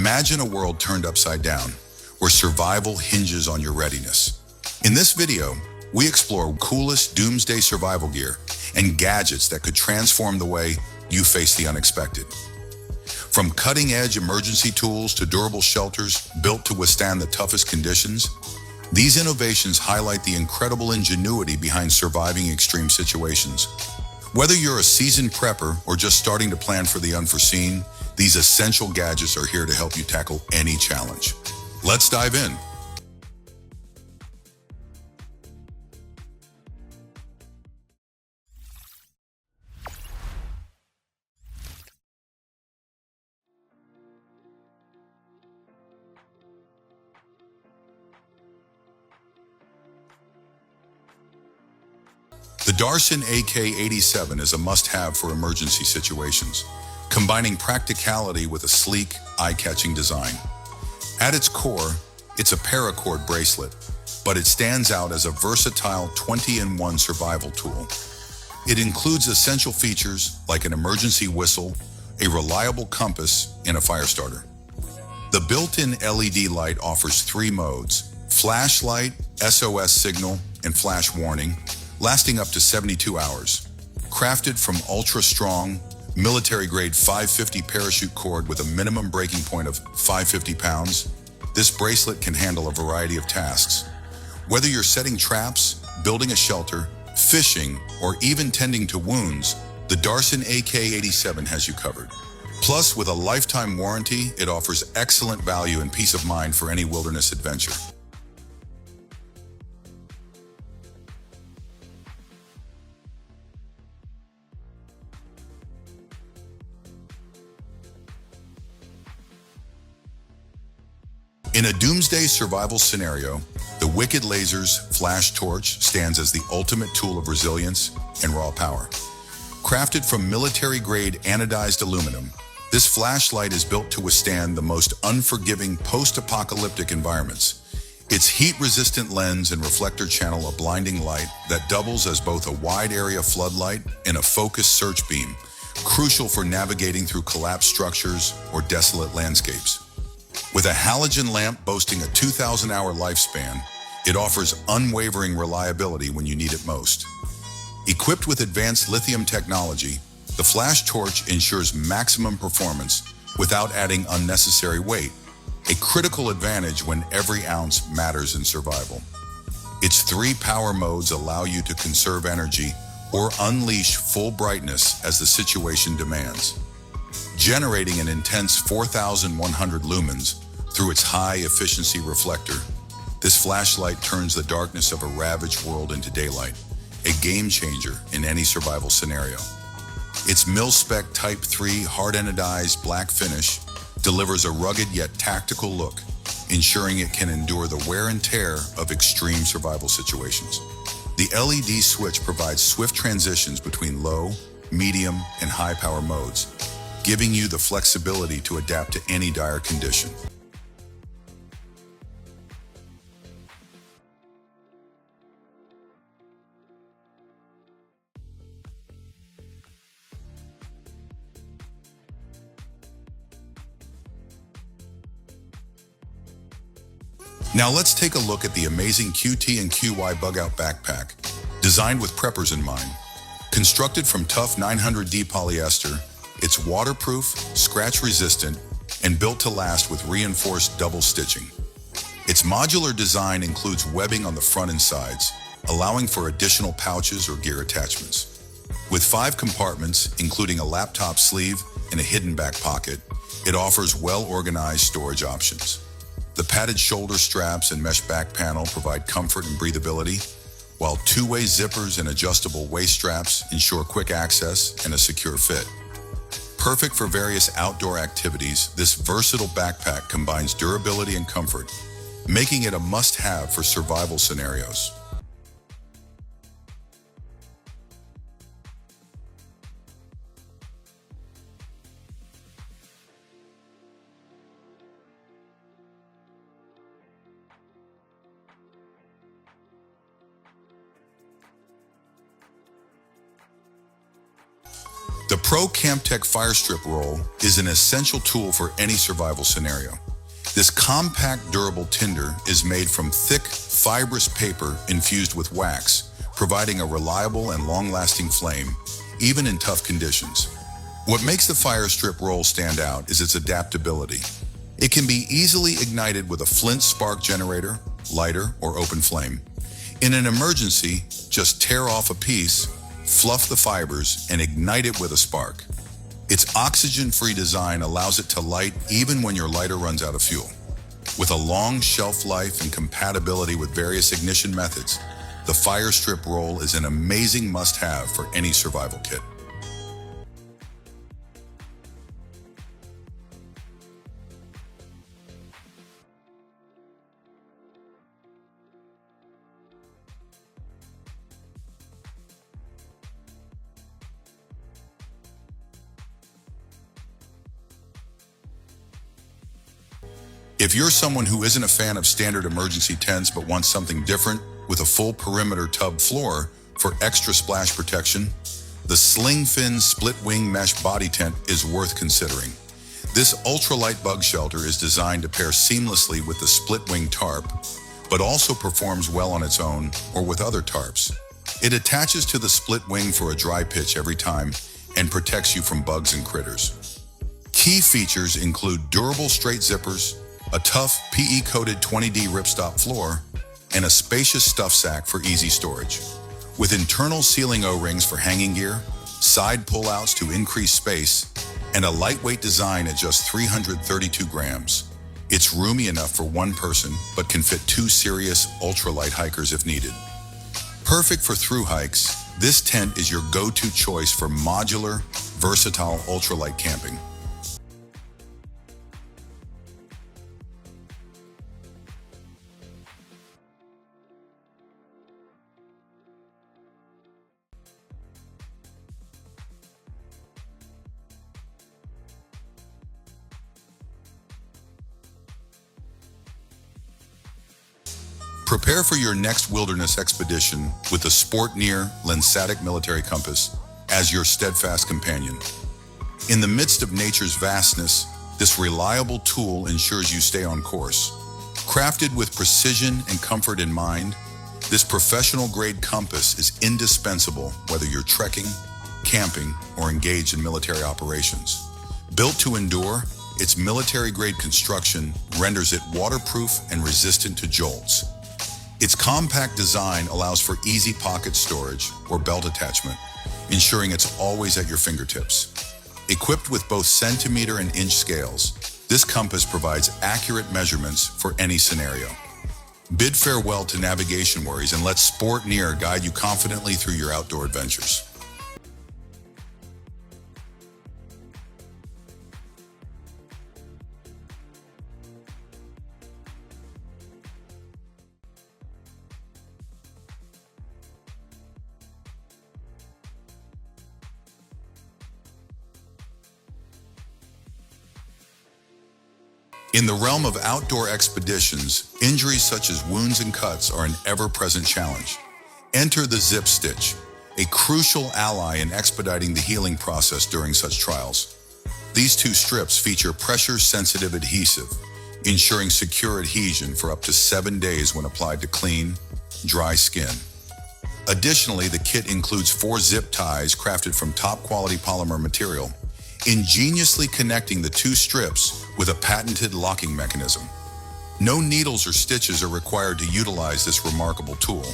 Imagine a world turned upside down, where survival hinges on your readiness. In this video, we explore coolest doomsday survival gear and gadgets that could transform the way you face the unexpected. From cutting-edge emergency tools to durable shelters built to withstand the toughest conditions, these innovations highlight the incredible ingenuity behind surviving extreme situations. Whether you're a seasoned prepper or just starting to plan for the unforeseen, these essential gadgets are here to help you tackle any challenge. Let's dive in. The Darson AK-87 is a must-have for emergency situations, combining practicality with a sleek, eye-catching design. At its core, it's a Paracord bracelet, but it stands out as a versatile 20-in-1 survival tool. It includes essential features like an emergency whistle, a reliable compass, and a fire starter. The built-in LED light offers 3 modes: flashlight, SOS signal, and flash warning, lasting up to 72 hours. Crafted from ultra-strong, military-grade 550 parachute cord with a minimum breaking point of 550 pounds, this bracelet can handle a variety of tasks. Whether you're setting traps, building a shelter, fishing, or even tending to wounds, the Darson AK-87 has you covered. Plus, with a lifetime warranty, it offers excellent value and peace of mind for any wilderness adventure. In a doomsday survival scenario, the Wicked Laser's flash torch stands as the ultimate tool of resilience and raw power. Crafted from military-grade anodized aluminum, this flashlight is built to withstand the most unforgiving post-apocalyptic environments. Its heat-resistant lens and reflector channel a blinding light that doubles as both a wide-area floodlight and a focused search beam, crucial for navigating through collapsed structures or desolate landscapes. With a halogen lamp boasting a 2,000-hour lifespan, it offers unwavering reliability when you need it most. Equipped with advanced lithium technology, the flash torch ensures maximum performance without adding unnecessary weight, a critical advantage when every ounce matters in survival. Its 3 power modes allow you to conserve energy or unleash full brightness as the situation demands. Generating an intense 4,100 lumens through its high-efficiency reflector, this flashlight turns the darkness of a ravaged world into daylight, a game-changer in any survival scenario. Its mil-spec Type 3 hard-anodized black finish delivers a rugged yet tactical look, ensuring it can endure the wear and tear of extreme survival situations. The LED switch provides swift transitions between low, medium, and high-power modes, giving you the flexibility to adapt to any dire condition. Now let's take a look at the amazing QT and QY bugout backpack, designed with preppers in mind. Constructed from tough 900D polyester, it's waterproof, scratch-resistant, and built to last with reinforced double stitching. Its modular design includes webbing on the front and sides, allowing for additional pouches or gear attachments. With 5 compartments, including a laptop sleeve and a hidden back pocket, it offers well-organized storage options. The padded shoulder straps and mesh back panel provide comfort and breathability, while 2-way zippers and adjustable waist straps ensure quick access and a secure fit. Perfect for various outdoor activities, this versatile backpack combines durability and comfort, making it a must-have for survival scenarios. The Pro CampTech Fire Strip Roll is an essential tool for any survival scenario. This compact, durable tinder is made from thick, fibrous paper infused with wax, providing a reliable and long-lasting flame, even in tough conditions. What makes the Fire Strip Roll stand out is its adaptability. It can be easily ignited with a flint spark generator, lighter, or open flame. In an emergency, just tear off a piece, fluff the fibers, and ignite it with a spark. Its oxygen-free design allows it to light even when your lighter runs out of fuel. With a long shelf life and compatibility with various ignition methods, the Fire Strip Roll is an amazing must-have for any survival kit. If you're someone who isn't a fan of standard emergency tents but wants something different with a full perimeter tub floor for extra splash protection, the Sling Fin split wing mesh body tent is worth considering. This ultralight bug shelter is designed to pair seamlessly with the split wing tarp, but also performs well on its own or with other tarps. It attaches to the split wing for a dry pitch every time and protects you from bugs and critters. Key features include durable straight zippers, a tough PE-coated 20D ripstop floor, and a spacious stuff sack for easy storage. With internal sealing O-rings for hanging gear, side pullouts to increase space, and a lightweight design at just 332 grams. It's roomy enough for one person, but can fit two serious ultralight hikers if needed. Perfect for through hikes, this tent is your go-to choice for modular, versatile ultralight camping. Prepare for your next wilderness expedition with the Sportneer Lensatic Military Compass as your steadfast companion. In the midst of nature's vastness, this reliable tool ensures you stay on course. Crafted with precision and comfort in mind, this professional-grade compass is indispensable whether you're trekking, camping, or engaged in military operations. Built to endure, its military-grade construction renders it waterproof and resistant to jolts. Its compact design allows for easy pocket storage or belt attachment, ensuring it's always at your fingertips. Equipped with both centimeter and inch scales, this compass provides accurate measurements for any scenario. Bid farewell to navigation worries and let Sportneer guide you confidently through your outdoor adventures. In the realm of outdoor expeditions, injuries such as wounds and cuts are an ever-present challenge. Enter the Zip Stitch, a crucial ally in expediting the healing process during such trials. These two strips feature pressure-sensitive adhesive, ensuring secure adhesion for up to 7 days when applied to clean, dry skin. Additionally, the kit includes 4 zip ties crafted from top-quality polymer material, ingeniously connecting the 2 strips with a patented locking mechanism. No needles or stitches are required to utilize this remarkable tool.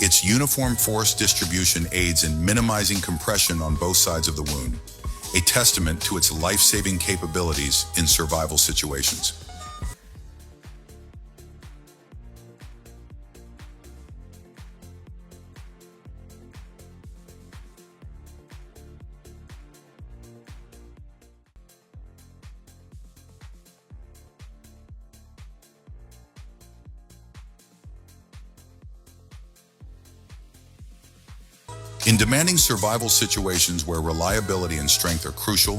Its uniform force distribution aids in minimizing compression on both sides of the wound, a testament to its life-saving capabilities in survival situations. In demanding survival situations where reliability and strength are crucial,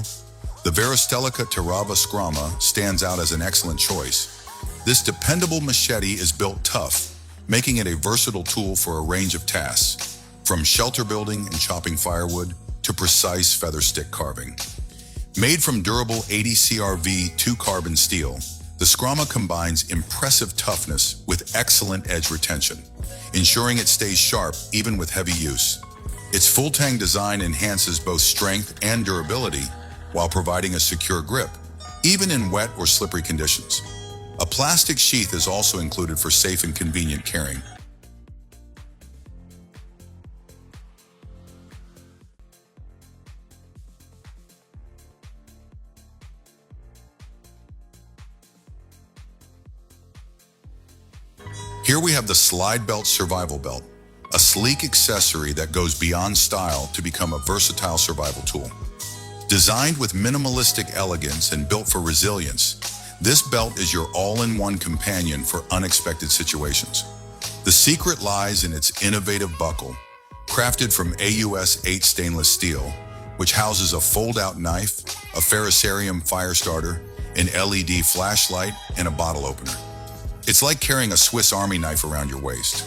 the Varistelica Terrava Scrama stands out as an excellent choice. This dependable machete is built tough, making it a versatile tool for a range of tasks, from shelter building and chopping firewood to precise feather stick carving. Made from durable 80 CRV 2-carbon steel, the Scrama combines impressive toughness with excellent edge retention, ensuring it stays sharp even with heavy use. Its full-tang design enhances both strength and durability while providing a secure grip, even in wet or slippery conditions. A plastic sheath is also included for safe and convenient carrying. Here we have the Slide Belt Survival Belt, a sleek accessory that goes beyond style to become a versatile survival tool. Designed with minimalistic elegance and built for resilience, this belt is your all-in-one companion for unexpected situations. The secret lies in its innovative buckle, crafted from AUS 8 stainless steel, which houses a fold-out knife, a ferrocerium fire starter, an LED flashlight, and a bottle opener. It's like carrying a Swiss Army knife around your waist.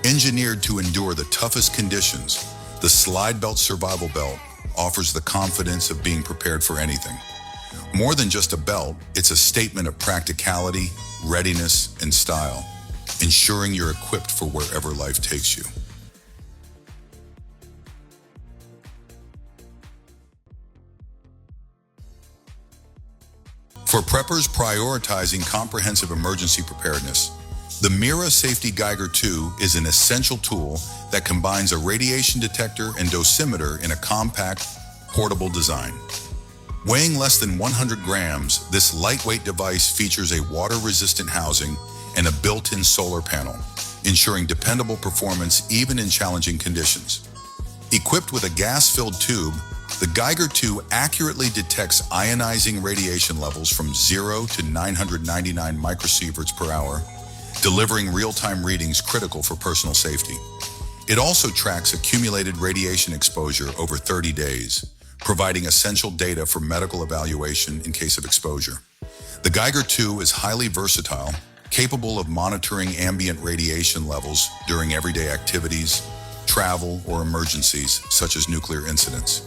Engineered to endure the toughest conditions, the Slide Belt Survival Belt offers the confidence of being prepared for anything. More than just a belt, it's a statement of practicality, readiness, and style, ensuring you're equipped for wherever life takes you. For preppers prioritizing comprehensive emergency preparedness, the Mira Safety Geiger 2 is an essential tool that combines a radiation detector and dosimeter in a compact, portable design. Weighing less than 100 grams, this lightweight device features a water-resistant housing and a built-in solar panel, ensuring dependable performance even in challenging conditions. Equipped with a gas-filled tube, the Geiger 2 accurately detects ionizing radiation levels from 0 to 999 microsieverts per hour, delivering real-time readings critical for personal safety. It also tracks accumulated radiation exposure over 30 days, providing essential data for medical evaluation in case of exposure. The Geiger 2 is highly versatile, capable of monitoring ambient radiation levels during everyday activities, travel, or emergencies, such as nuclear incidents.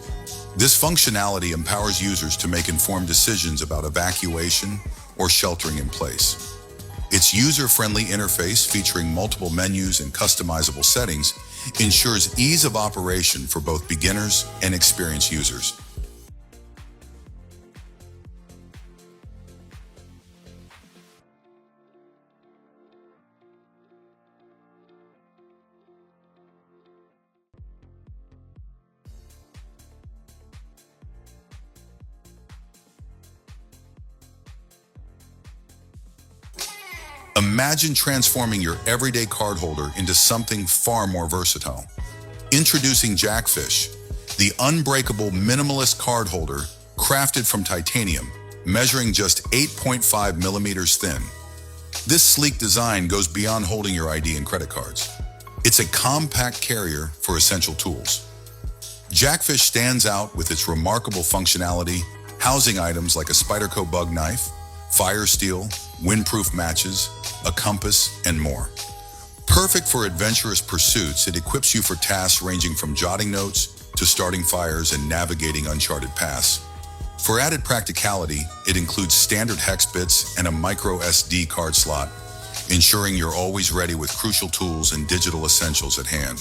This functionality empowers users to make informed decisions about evacuation or sheltering in place. Its user-friendly interface, featuring multiple menus and customizable settings, ensures ease of operation for both beginners and experienced users. Imagine transforming your everyday card holder into something far more versatile. Introducing Jackfish, the unbreakable minimalist card holder crafted from titanium, measuring just 8.5 millimeters thin. This sleek design goes beyond holding your ID and credit cards. It's a compact carrier for essential tools. Jackfish stands out with its remarkable functionality, housing items like a Spyderco bug knife, fire steel, windproof matches, a compass, and more. Perfect for adventurous pursuits, it equips you for tasks ranging from jotting notes to starting fires and navigating uncharted paths. For added practicality, it includes standard hex bits and a micro SD card slot, ensuring you're always ready with crucial tools and digital essentials at hand.